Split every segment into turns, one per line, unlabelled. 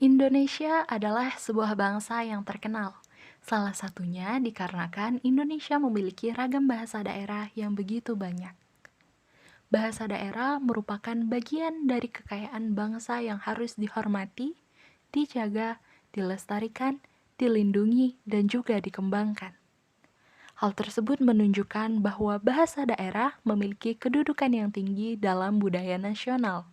Indonesia adalah sebuah bangsa yang terkenal. Salah satunya dikarenakan Indonesia memiliki ragam bahasa daerah yang begitu banyak. Bahasa daerah merupakan bagian dari kekayaan bangsa yang harus dihormati, dijaga, dilestarikan, dilindungi, dan juga dikembangkan. Hal tersebut menunjukkan bahwa bahasa daerah memiliki kedudukan yang tinggi dalam budaya nasional.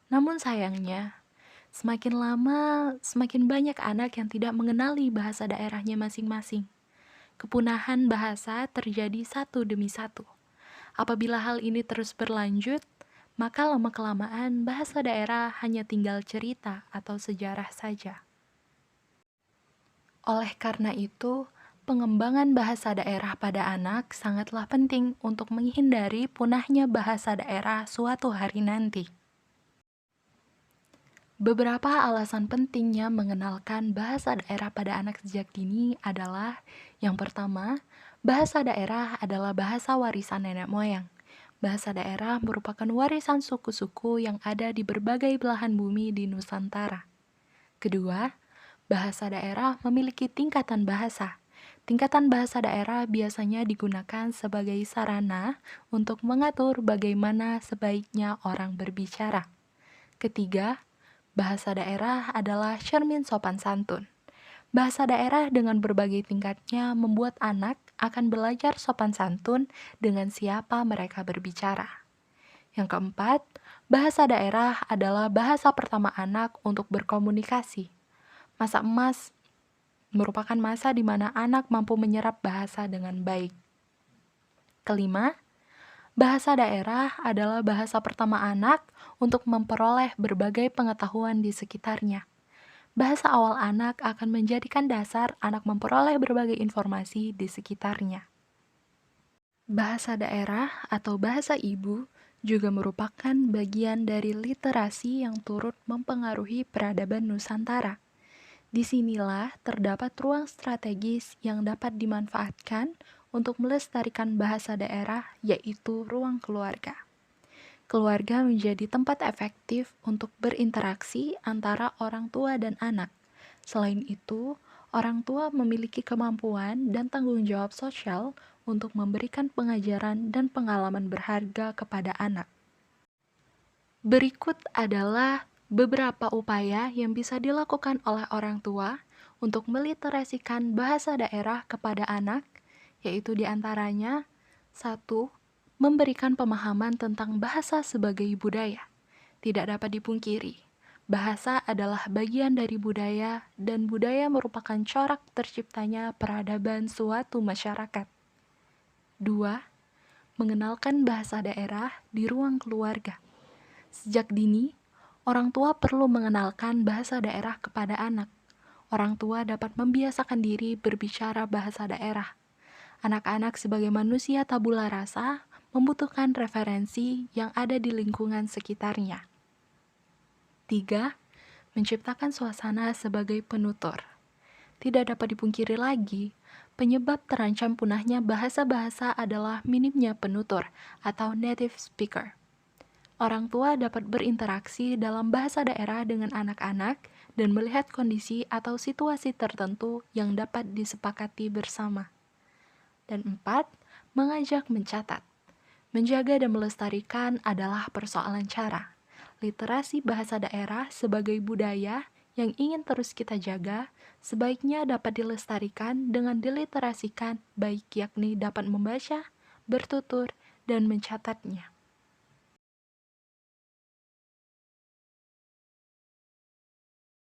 Namun sayangnya, semakin lama, semakin banyak anak yang tidak mengenali bahasa daerahnya masing-masing. Kepunahan bahasa terjadi satu demi satu. Apabila hal ini terus berlanjut, maka lama-kelamaan bahasa daerah hanya tinggal cerita atau sejarah saja. Oleh karena itu, pengembangan bahasa daerah pada anak sangatlah penting untuk menghindari punahnya bahasa daerah suatu hari nanti. Beberapa alasan pentingnya mengenalkan bahasa daerah pada anak sejak dini adalah: yang pertama, bahasa daerah adalah bahasa warisan nenek moyang. Bahasa daerah merupakan warisan suku-suku yang ada di berbagai belahan bumi di Nusantara. Kedua, bahasa daerah memiliki tingkatan bahasa. Tingkatan bahasa daerah biasanya digunakan sebagai sarana untuk mengatur bagaimana sebaiknya orang berbicara. Ketiga, bahasa daerah adalah cermin sopan santun. Bahasa daerah dengan berbagai tingkatnya membuat anak akan belajar sopan santun dengan siapa mereka berbicara. Yang keempat, bahasa daerah adalah bahasa pertama anak untuk berkomunikasi. Masa emas merupakan masa di mana anak mampu menyerap bahasa dengan baik. Kelima, bahasa daerah adalah bahasa pertama anak untuk memperoleh berbagai pengetahuan di sekitarnya. Bahasa awal anak akan menjadikan dasar anak memperoleh berbagai informasi di sekitarnya. Bahasa daerah atau bahasa ibu juga merupakan bagian dari literasi yang turut mempengaruhi peradaban Nusantara. Disinilah terdapat ruang strategis yang dapat dimanfaatkan untuk melestarikan bahasa daerah, yaitu ruang keluarga. Keluarga menjadi tempat efektif untuk berinteraksi antara orang tua dan anak. Selain itu, orang tua memiliki kemampuan dan tanggung jawab sosial untuk memberikan pengajaran dan pengalaman berharga kepada anak. Berikut adalah beberapa upaya yang bisa dilakukan oleh orang tua untuk meliterasikan bahasa daerah kepada anak, yaitu diantaranya: 1. Memberikan pemahaman tentang bahasa sebagai budaya. Tidak dapat dipungkiri, bahasa adalah bagian dari budaya dan budaya merupakan corak terciptanya peradaban suatu masyarakat. 2. Mengenalkan bahasa daerah di ruang keluarga. Sejak dini, orang tua perlu mengenalkan bahasa daerah kepada anak. Orang tua dapat membiasakan diri berbicara bahasa daerah. Anak-anak sebagai manusia tabula rasa membutuhkan referensi yang ada di lingkungan sekitarnya. 3. Menciptakan suasana sebagai penutur. Tidak dapat dipungkiri lagi, penyebab terancam punahnya bahasa-bahasa adalah minimnya penutur atau native speaker. Orang tua dapat berinteraksi dalam bahasa daerah dengan anak-anak dan melihat kondisi atau situasi tertentu yang dapat disepakati bersama. Dan 4. Mengajak mencatat. Menjaga dan melestarikan adalah persoalan cara. Literasi bahasa daerah sebagai budaya yang ingin terus kita jaga, sebaiknya dapat dilestarikan dengan diliterasikan, baik yakni dapat membaca, bertutur, dan mencatatnya.